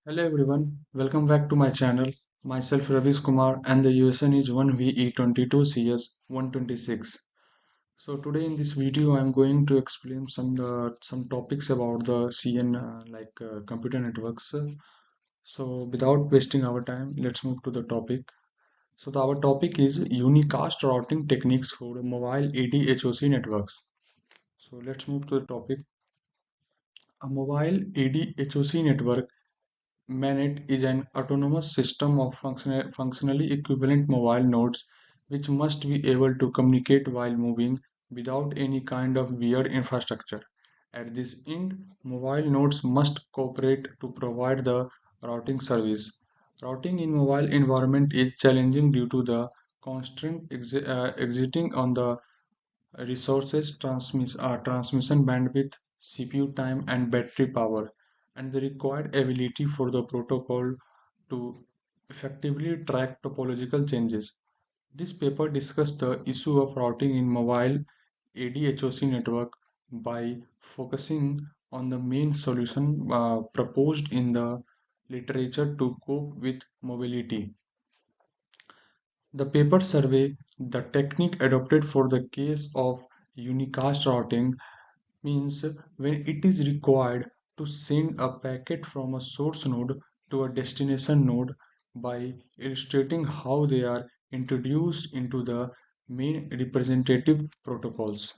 Hello everyone, welcome back to my channel. Myself Ravis Kumar and the USN is 1VE22CS126. So today in this video I am going to explain some topics about the CN computer networks. So without wasting our time, let's move to the topic. Our topic is Unicast routing techniques for mobile ADHOC networks. So let's move to the topic. A mobile ADHOC network MANET is an autonomous system of functionally equivalent mobile nodes which must be able to communicate while moving without any kind of weird infrastructure. At this end, mobile nodes must cooperate to provide the routing service. Routing in mobile environment is challenging due to the constraint existing on the resources, transmission bandwidth, CPU time, and battery power, and the required ability for the protocol to effectively track topological changes. This paper discussed the issue of routing in mobile ADHOC network by focusing on the main solution proposed in the literature to cope with mobility. The paper survey the technique adopted for the case of unicast routing means when it is required to send a packet from a source node to a destination node by illustrating how they are introduced into the main representative protocols.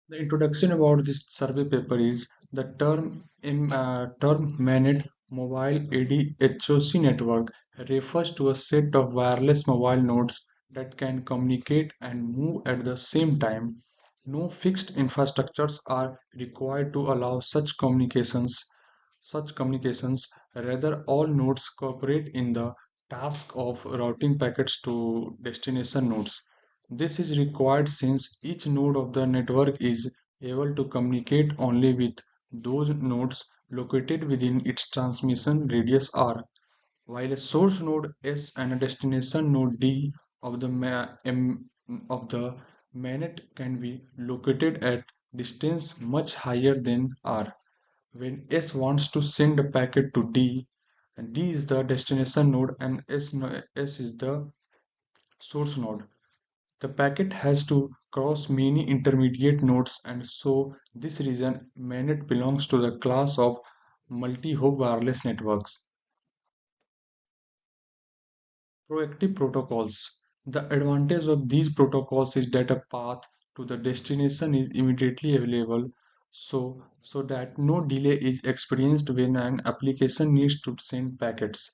The introduction about this survey paper is the term managed mobile ADHOC network refers to a set of wireless mobile nodes that can communicate and move at the same time. No fixed infrastructures are required to allow such communications. Rather, all nodes cooperate in the task of routing packets to destination nodes. This is required since each node of the network is able to communicate only with those nodes located within its transmission radius R, while a source node S and a destination node D of the mainnet can be located at distance much higher than R. When S wants to send a packet to D, and D is the destination node and S is the source node. The packet has to cross many intermediate nodes, and so this reason MANET belongs to the class of multi-hop wireless networks. Proactive protocols. The advantage of these protocols is that a path to the destination is immediately available so that no delay is experienced when an application needs to send packets.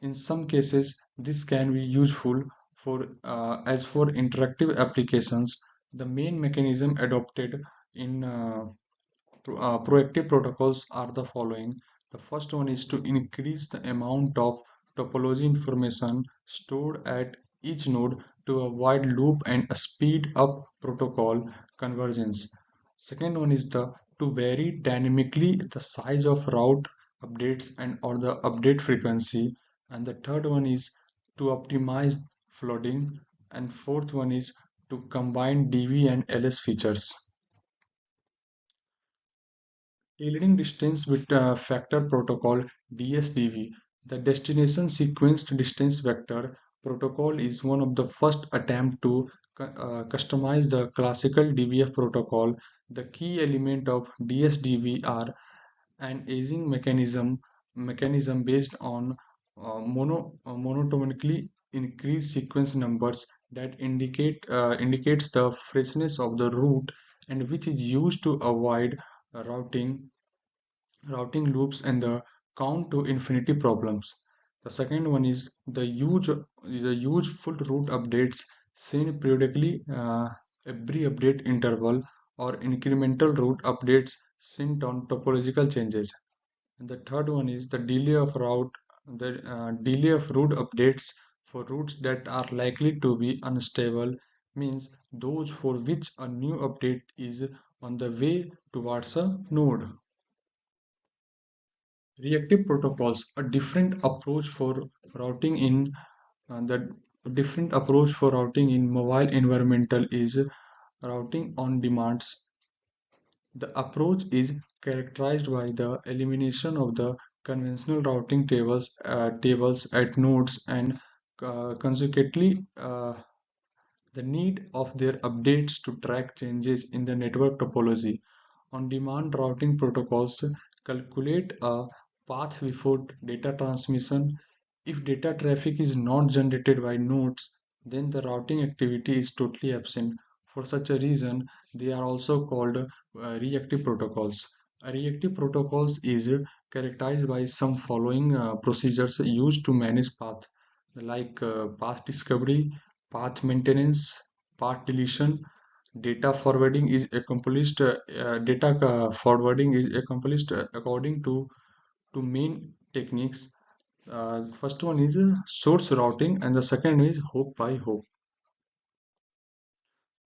In some cases, this can be useful for interactive applications. The main mechanism adopted in proactive protocols are the following. The first one is to increase the amount of topology information stored at each node to avoid loop and speed up protocol convergence. Second one is the to vary dynamically the size of route updates and or the update frequency. And the third one is to optimize flooding. And fourth one is to combine DV and LS features. Tailoring distance with factor protocol DSDV, the destination sequenced distance vector protocol is one of the first attempt to customize the classical DVF protocol. The key element of DSDV are an aging mechanism based on monotonically increased sequence numbers that indicates the freshness of the route and which is used to avoid routing routing loops and the count to infinity problems. The second one is the huge full route updates seen periodically every update interval or incremental route updates sent on topological changes. And the third one is the delay of route updates for routes that are likely to be unstable, means those for which a new update is on the way towards a node. Reactive protocols, a different approach for routing in the different approach for routing in mobile environmental is routing on demands. The approach is characterized by the elimination of the conventional routing tables at nodes and consequently the need of their updates to track changes in the network topology. On-demand routing protocols calculate a path before data transmission. If data traffic is not generated by nodes, then the routing activity is totally absent. For such a reason, they are also called reactive protocols. A reactive protocols is characterized by some following procedures used to manage path, like path discovery, path maintenance, path deletion. Data forwarding is accomplished according to main techniques. First one is source routing, and the second is hope by hope.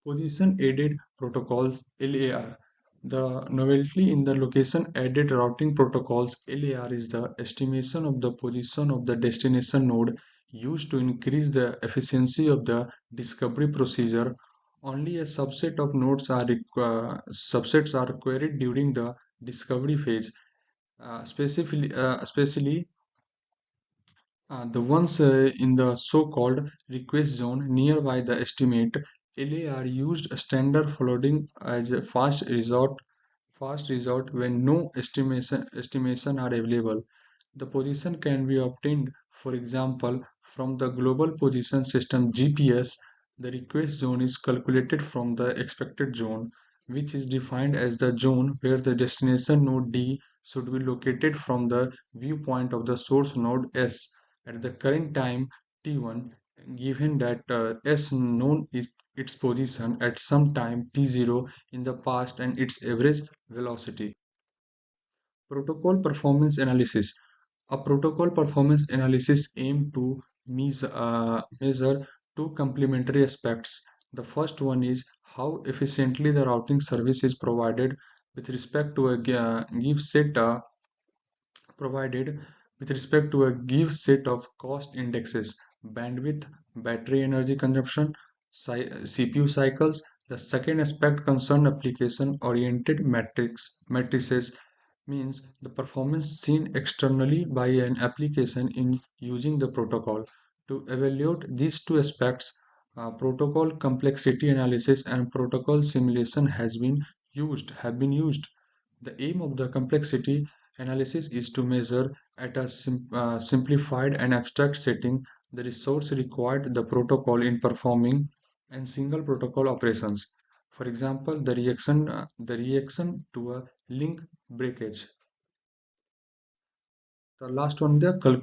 Position aided protocol LAR. The novelty in the location aided routing protocols LAR is the estimation of the position of the destination node used to increase the efficiency of the discovery procedure. Only a subset of nodes are subsets are queried during the discovery phase, especially the ones in the so-called request zone nearby the estimate. LA are used standard flooding as a fast resort when no estimation are available. The position can be obtained, for example, from the global position system GPS. The request zone is calculated from the expected zone, which is defined as the zone where the destination node D should be located from the viewpoint of the source node S at the current time T1, given that S known is its position at some time T0 in the past and its average velocity. Protocol performance analysis. A protocol performance analysis aims to measure two complementary aspects. The first one is how efficiently the routing service is provided with respect to a give set provided with respect to a give set of cost indexes, bandwidth, battery energy consumption, CPU cycles. The second aspect concern application oriented matrices, means the performance seen externally by an application in using the protocol. To evaluate these two aspects, protocol complexity analysis and protocol simulation have been used. The aim of the complexity analysis is to measure at a simplified and abstract setting the resource required the protocol in performing and single protocol operations. For example, the reaction to a link breakage. The last one, the calculation.